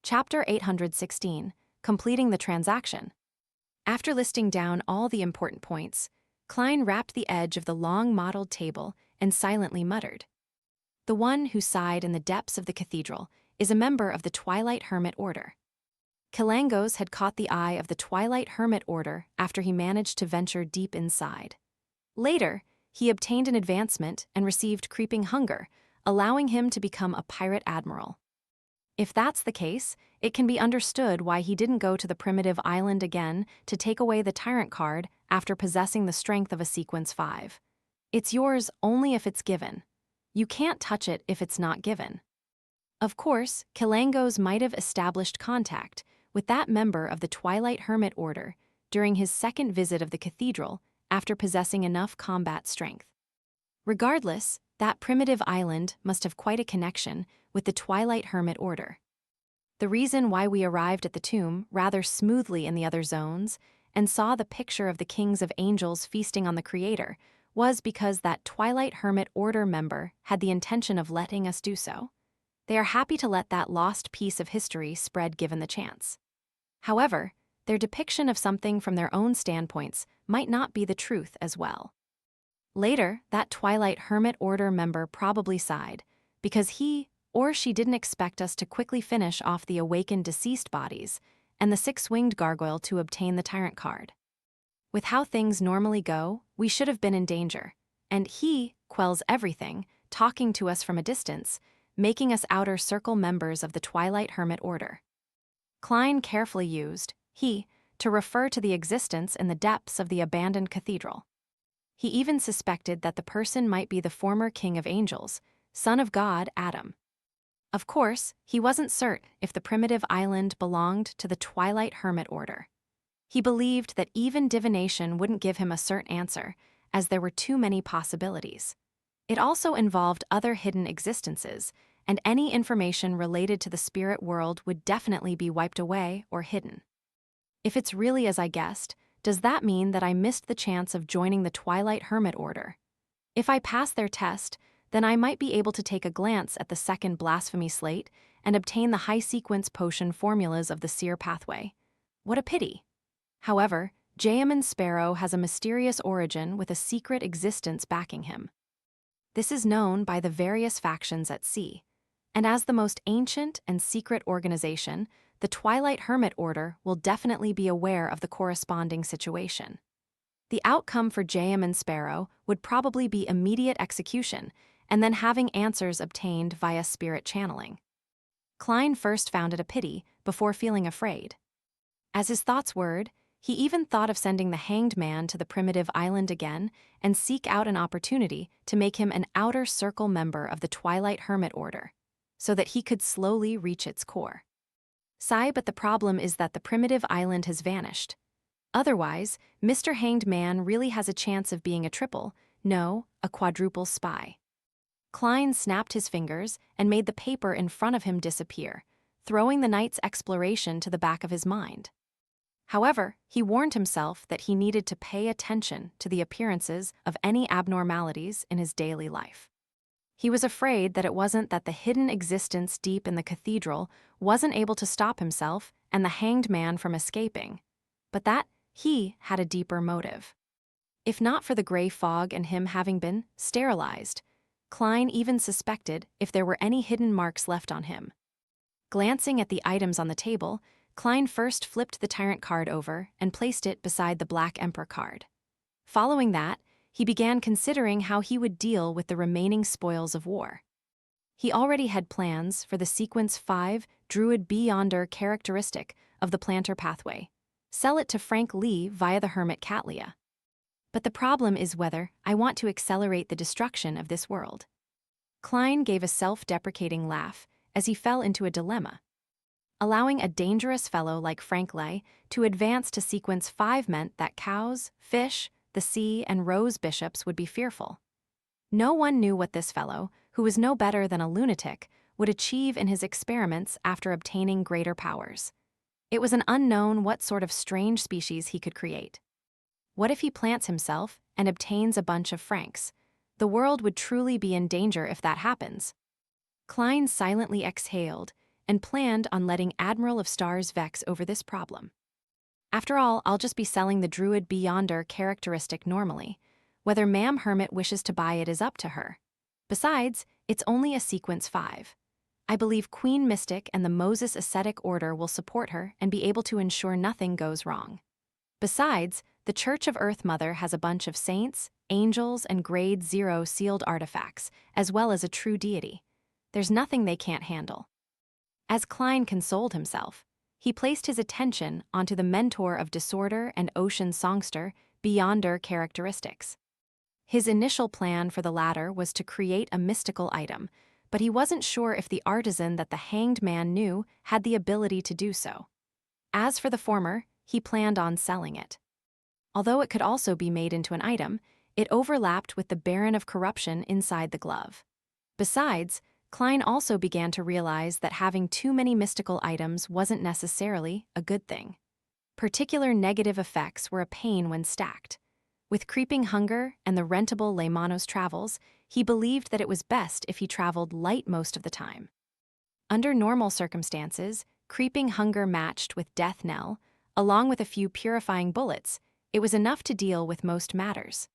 Chapter 816, Completing the Transaction. After listing down all the important points, Klein rapped the edge of the long mottled table and silently muttered. The one who sighed in the depths of the cathedral is a member of the Twilight Hermit Order. Kilangos had caught the eye of the Twilight Hermit Order after he managed to venture deep inside. Later, he obtained an advancement and received creeping hunger, allowing him to become a pirate admiral. If that's the case, it can be understood why he didn't go to the primitive island again to take away the tyrant card after possessing the strength of a sequence 5. It's yours only if it's given. You can't touch it if it's not given. Of course, Kilangos might have established contact with that member of the Twilight Hermit Order during his second visit of the cathedral after possessing enough combat strength. Regardless, that primitive island must have quite a connection with the Twilight Hermit Order. The reason why we arrived at the tomb rather smoothly in the other zones and saw the picture of the kings of angels feasting on the Creator was because that Twilight Hermit Order member had the intention of letting us do so. They are happy to let that lost piece of history spread given the chance. However, their depiction of something from their own standpoints might not be the truth as well. Later, that Twilight Hermit Order member probably sighed, because he or she didn't expect us to quickly finish off the awakened deceased bodies and the six-winged gargoyle to obtain the tyrant card. With how things normally go, we should have been in danger, and he quells everything, talking to us from a distance, making us outer circle members of the Twilight Hermit Order. Klein carefully used he to refer to the existence in the depths of the abandoned cathedral. He even suspected that the person might be the former king of angels, son of God, Adam. Of course, he wasn't certain if the primitive island belonged to the Twilight Hermit Order. He believed that even divination wouldn't give him a certain answer, as there were too many possibilities. It also involved other hidden existences, and any information related to the spirit world would definitely be wiped away or hidden. If it's really as I guessed, does that mean that I missed the chance of joining the Twilight Hermit Order? If I pass their test, then I might be able to take a glance at the second blasphemy slate and obtain the high-sequence potion formulas of the seer pathway. What a pity! However, Jayaman Sparrow has a mysterious origin with a secret existence backing him. This is known by the various factions at sea, and as the most ancient and secret organization, the Twilight Hermit Order will definitely be aware of the corresponding situation. The outcome for Jayaman Sparrow would probably be immediate execution, and then having answers obtained via spirit channeling. Klein first found it a pity before feeling afraid. As his thoughts whirred, he even thought of sending the Hanged Man to the primitive island again and seek out an opportunity to make him an outer circle member of the Twilight Hermit Order, so that he could slowly reach its core. But the problem is that the primitive island has vanished. Otherwise, Mr. Hanged Man really has a chance of being a a quadruple spy. Klein snapped his fingers and made the paper in front of him disappear, throwing the night's exploration to the back of his mind. However, he warned himself that he needed to pay attention to the appearances of any abnormalities in his daily life. He was afraid that it wasn't that the hidden existence deep in the cathedral wasn't able to stop himself and the Hanged Man from escaping, but that he had a deeper motive. If not for the gray fog and him having been sterilized, Klein even suspected if there were any hidden marks left on him. Glancing at the items on the table, Klein first flipped the tyrant card over and placed it beside the Black Emperor card. Following that, he began considering how he would deal with the remaining spoils of war. He already had plans for the Sequence 5 Druid Beyonder characteristic of the Planter pathway. Sell it to Frank Lee via the Hermit Catlia. But the problem is whether I want to accelerate the destruction of this world. Klein gave a self-deprecating laugh as he fell into a dilemma. Allowing a dangerous fellow like Frank Lee to advance to Sequence 5 meant that cows, fish, the sea, and rose bishops would be fearful. No one knew what this fellow, who was no better than a lunatic, would achieve in his experiments after obtaining greater powers. It was an unknown what sort of strange species he could create. What if he plants himself and obtains a bunch of Franks? The world would truly be in danger if that happens. Klein silently exhaled and planned on letting Admiral of Stars vex over this problem. After all, I'll just be selling the Druid Beyonder characteristic normally. Whether Ma'am Hermit wishes to buy it is up to her. Besides, it's only a sequence 5. I believe Queen Mystic and the Moses Ascetic Order will support her and be able to ensure nothing goes wrong. Besides, the Church of Earth Mother has a bunch of saints, angels, and grade 0 sealed artifacts, as well as a true deity. There's nothing they can't handle. As Klein consoled himself, he placed his attention onto the Mentor of Disorder and Ocean Songster Beyonder characteristics. His initial plan for the latter was to create a mystical item, but he wasn't sure if the artisan that the Hanged Man knew had the ability to do so. As for the former, he planned on selling it. Although it could also be made into an item, it overlapped with the Baron of Corruption inside the glove. Besides, Klein also began to realize that having too many mystical items wasn't necessarily a good thing. Particular negative effects were a pain when stacked. With creeping hunger and the rentable Lemanos travels, he believed that it was best if he traveled light most of the time. Under normal circumstances, creeping hunger matched with Death Knell, along with a few purifying bullets, it was enough to deal with most matters.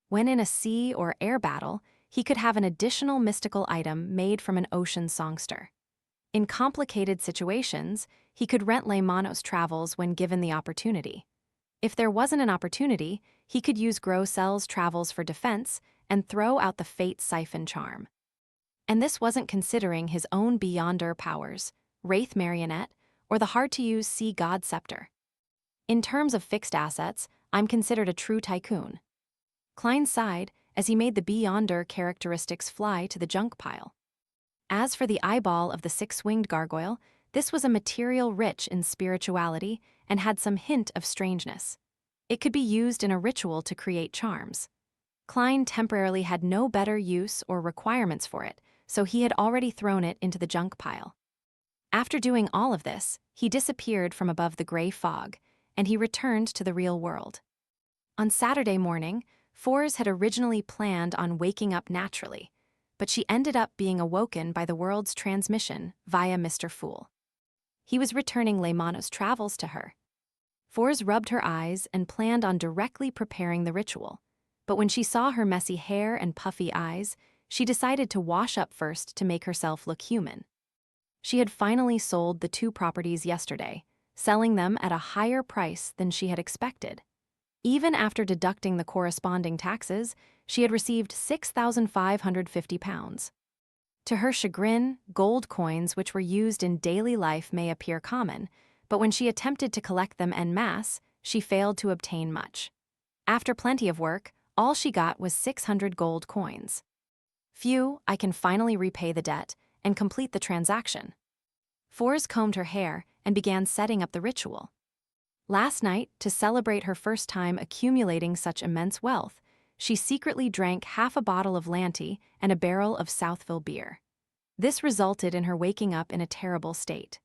When in a sea or air battle, he could have an additional mystical item made from an ocean songster. In complicated situations, he could rent Lemanos travels when given the opportunity. If there wasn't an opportunity, he could use Grossel's travels for defense and throw out the Fate Siphon charm. And this wasn't considering his own Beyonder powers, Wraith Marionette, or the hard-to-use Sea God Scepter. In terms of fixed assets, I'm considered a true tycoon. Klein sighed as he made the Beyonder characteristics fly to the junk pile. As for the eyeball of the six-winged gargoyle, this was a material rich in spirituality and had some hint of strangeness. It could be used in a ritual to create charms. Klein temporarily had no better use or requirements for it, so he had already thrown it into the junk pile. After doing all of this, he disappeared from above the gray fog, and he returned to the real world. On Saturday morning, Fours had originally planned on waking up naturally, but she ended up being awoken by the world's transmission via Mr. Fool. He was returning Lemanos travels to her. Fours rubbed her eyes and planned on directly preparing the ritual, but when she saw her messy hair and puffy eyes, she decided to wash up first to make herself look human. She had finally sold the 2 properties yesterday, selling them at a higher price than she had expected. Even after deducting the corresponding taxes, she had received £6,550. To her chagrin, gold coins which were used in daily life may appear common, but when she attempted to collect them en masse, she failed to obtain much. After plenty of work, all she got was 600 gold coins. Phew, I can finally repay the debt and complete the transaction. Fours combed her hair and began setting up the ritual. Last night, to celebrate her first time accumulating such immense wealth, she secretly drank half a bottle of Lanty and a barrel of Southville beer. This resulted in her waking up in a terrible state.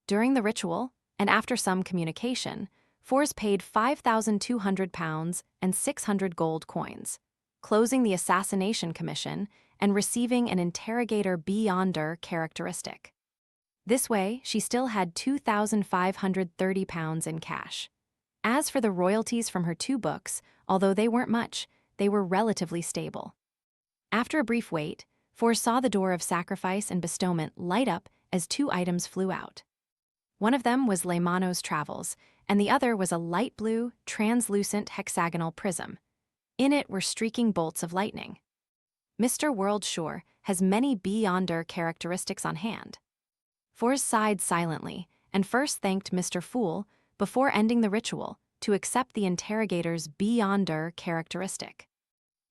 During the ritual, and after some communication, Fours paid £5,200 and 600 gold coins, closing the assassination commission and receiving an interrogator Beyonder characteristic. This way, she still had £2,530 in cash. As for the royalties from her 2 books, although they weren't much, they were relatively stable. After a brief wait, Fours saw the door of sacrifice and bestowment light up as 2 items flew out. One of them was Lemanos Travels, and the other was a light blue, translucent hexagonal prism. In it were streaking bolts of lightning. Mr. World Shore has many Beyonder characteristics on hand. Fours sighed silently and first thanked Mr. Fool before ending the ritual to accept the interrogator's Beyonder characteristic.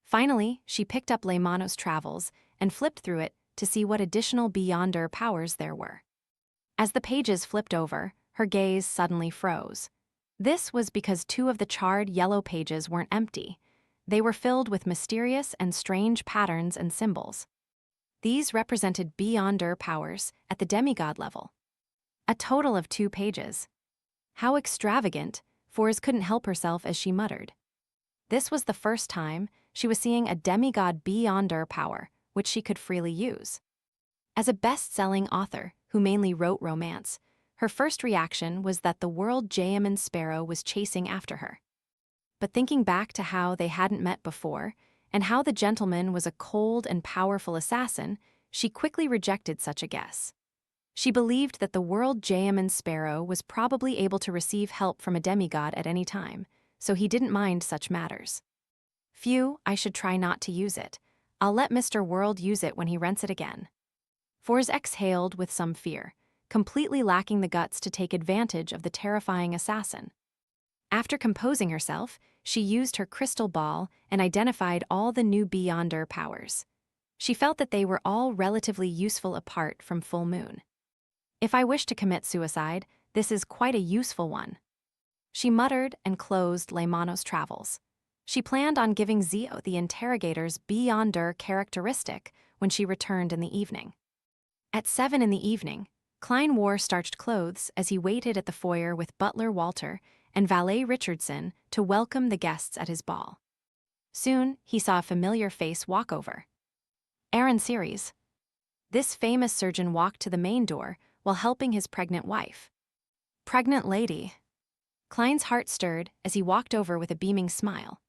Finally, she picked up Lemanos Travels and flipped through it to see what additional Beyonder powers there were. As the pages flipped over, her gaze suddenly froze. This was because 2 of the charred yellow pages weren't empty. They were filled with mysterious and strange patterns and symbols. These represented Beyonder powers at the demigod level. A total of 2 pages. How extravagant, Fours couldn't help herself as she muttered. This was the first time she was seeing a demigod Beyonder power, which she could freely use. As a best-selling author who mainly wrote romance, her first reaction was that the world Jayaman Sparrow was chasing after her. But thinking back to how they hadn't met before, and how the gentleman was a cold and powerful assassin, she quickly rejected such a guess. She believed that the world Jayaman Sparrow was probably able to receive help from a demigod at any time, so he didn't mind such matters. Phew, I should try not to use it. I'll let Mr. World use it when he rents it again. Forz exhaled with some fear, completely lacking the guts to take advantage of the terrifying assassin. After composing herself, she used her crystal ball and identified all the new Beyonder powers. She felt that they were all relatively useful apart from Full Moon. If I wish to commit suicide, this is quite a useful one. She muttered and closed Leymano's travels. She planned on giving Zio the interrogator's Beyonder characteristic when she returned in the evening. At 7 in the evening, Klein wore starched clothes as he waited at the foyer with butler Walter and valet Richardson to welcome the guests at his ball. Soon, he saw a familiar face walk over. Aaron Ceres. This famous surgeon walked to the main door while helping his pregnant wife. Pregnant lady. Klein's heart stirred as he walked over with a beaming smile.